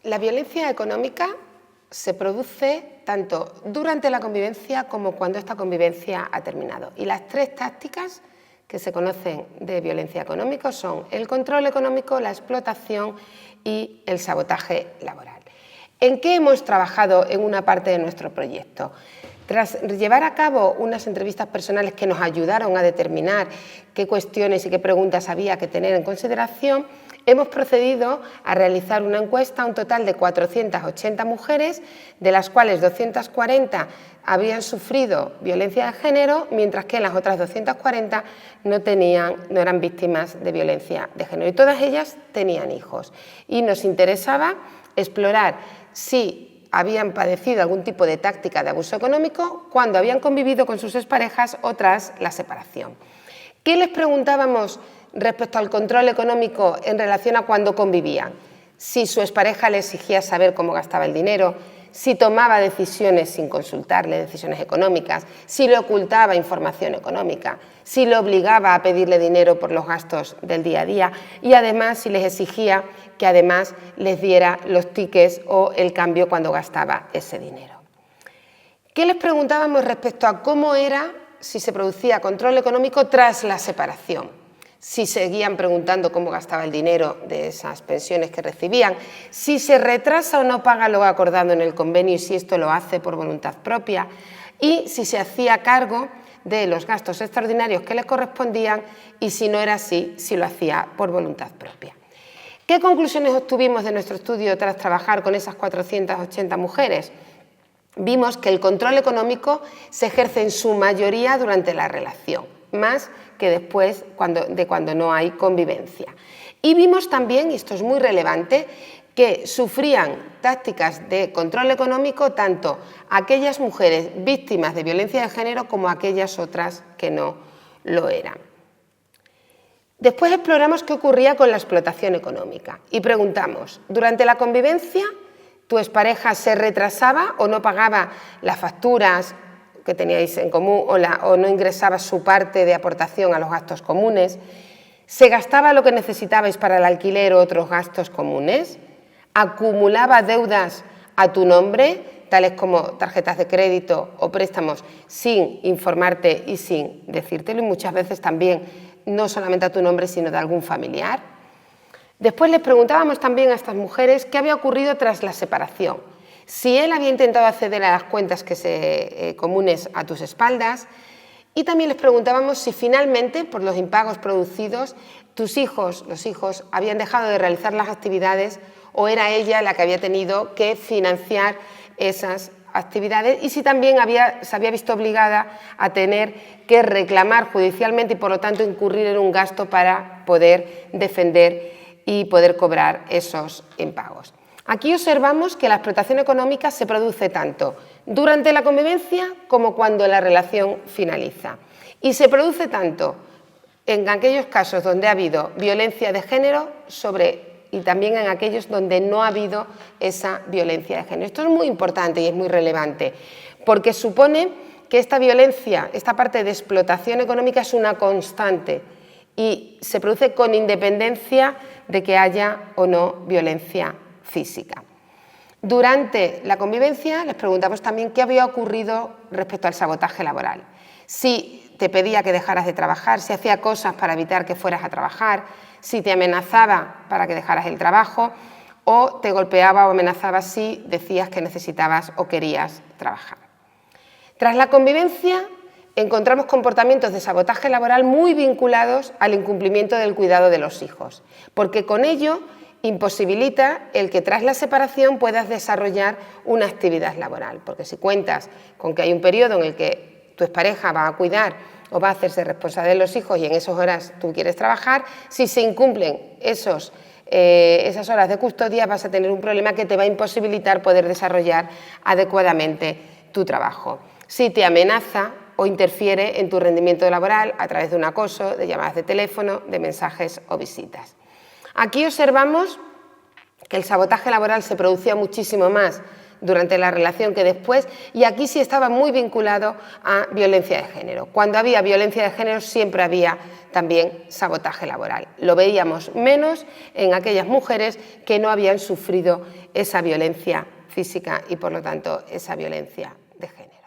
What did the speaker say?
La violencia económica se produce tanto durante la convivencia como cuando esta convivencia ha terminado. Y las tres tácticas que se conocen de violencia económica son el control económico, la explotación y el sabotaje laboral. ¿En qué hemos trabajado en una parte de nuestro proyecto? Tras llevar a cabo unas entrevistas personales que nos ayudaron a determinar qué cuestiones y qué preguntas había que tener en consideración, hemos procedido a realizar una encuesta a un total de 480 mujeres, de las cuales 240 habían sufrido violencia de género, mientras que las otras 240 no eran víctimas de violencia de género. Y todas ellas tenían hijos. Y nos interesaba explorar si habían padecido algún tipo de táctica de abuso económico cuando habían convivido con sus exparejas o tras la separación. ¿Qué les preguntábamos respecto al control económico en relación a cuando convivían? Si su expareja le exigía saber cómo gastaba el dinero, si tomaba decisiones sin consultarle, decisiones económicas, si le ocultaba información económica, si le obligaba a pedirle dinero por los gastos del día a día y además si les exigía que además les diera los tickets o el cambio cuando gastaba ese dinero. ¿Qué les preguntábamos respecto a cómo era si se producía control económico tras la separación? Si seguían preguntando cómo gastaba el dinero de esas pensiones que recibían, si se retrasa o no paga lo acordado en el convenio y si esto lo hace por voluntad propia, y si se hacía cargo de los gastos extraordinarios que le correspondían y si no era así, si lo hacía por voluntad propia. ¿Qué conclusiones obtuvimos de nuestro estudio tras trabajar con esas 480 mujeres? Vimos que el control económico se ejerce en su mayoría durante la relación, más que después de cuando no hay convivencia. Y vimos también, y esto es muy relevante, que sufrían tácticas de control económico tanto aquellas mujeres víctimas de violencia de género como aquellas otras que no lo eran. Después exploramos qué ocurría con la explotación económica y preguntamos, ¿durante la convivencia tu expareja se retrasaba o no pagaba las facturas que teníais en común o no ingresaba su parte de aportación a los gastos comunes? ¿Se gastaba lo que necesitabais para el alquiler o otros gastos comunes? ¿Acumulaba deudas a tu nombre, tales como tarjetas de crédito o préstamos, sin informarte y sin decírtelo? Y muchas veces también no solamente a tu nombre, sino de algún familiar. Después les preguntábamos también a estas mujeres qué había ocurrido tras la separación. Si él había intentado acceder a las cuentas comunes a tus espaldas, y también les preguntábamos si finalmente, por los impagos producidos, los hijos, habían dejado de realizar las actividades o era ella la que había tenido que financiar esas actividades y si también se había visto obligada a tener que reclamar judicialmente y por lo tanto incurrir en un gasto para poder defender y poder cobrar esos impagos. Aquí observamos que la explotación económica se produce tanto durante la convivencia como cuando la relación finaliza. Y se produce tanto en aquellos casos donde ha habido violencia de género y también en aquellos donde no ha habido esa violencia de género. Esto es muy importante y es muy relevante porque supone que esta violencia, esta parte de explotación económica es una constante y se produce con independencia de que haya o no violencia física. Durante la convivencia les preguntamos también qué había ocurrido respecto al sabotaje laboral. Si te pedía que dejaras de trabajar, si hacía cosas para evitar que fueras a trabajar, si te amenazaba para que dejaras el trabajo o te golpeaba o amenazaba si decías que necesitabas o querías trabajar. Tras la convivencia encontramos comportamientos de sabotaje laboral muy vinculados al incumplimiento del cuidado de los hijos, porque con ello imposibilita el que tras la separación puedas desarrollar una actividad laboral, porque si cuentas con que hay un periodo en el que tu expareja va a cuidar o va a hacerse responsable de los hijos y en esas horas tú quieres trabajar, si se incumplen esas horas de custodia vas a tener un problema que te va a imposibilitar poder desarrollar adecuadamente tu trabajo. Si te amenaza o interfiere en tu rendimiento laboral a través de un acoso, de llamadas de teléfono, de mensajes o visitas. Aquí observamos que el sabotaje laboral se producía muchísimo más durante la relación que después, y aquí sí estaba muy vinculado a violencia de género. Cuando había violencia de género siempre había también sabotaje laboral. Lo veíamos menos en aquellas mujeres que no habían sufrido esa violencia física y por lo tanto esa violencia de género.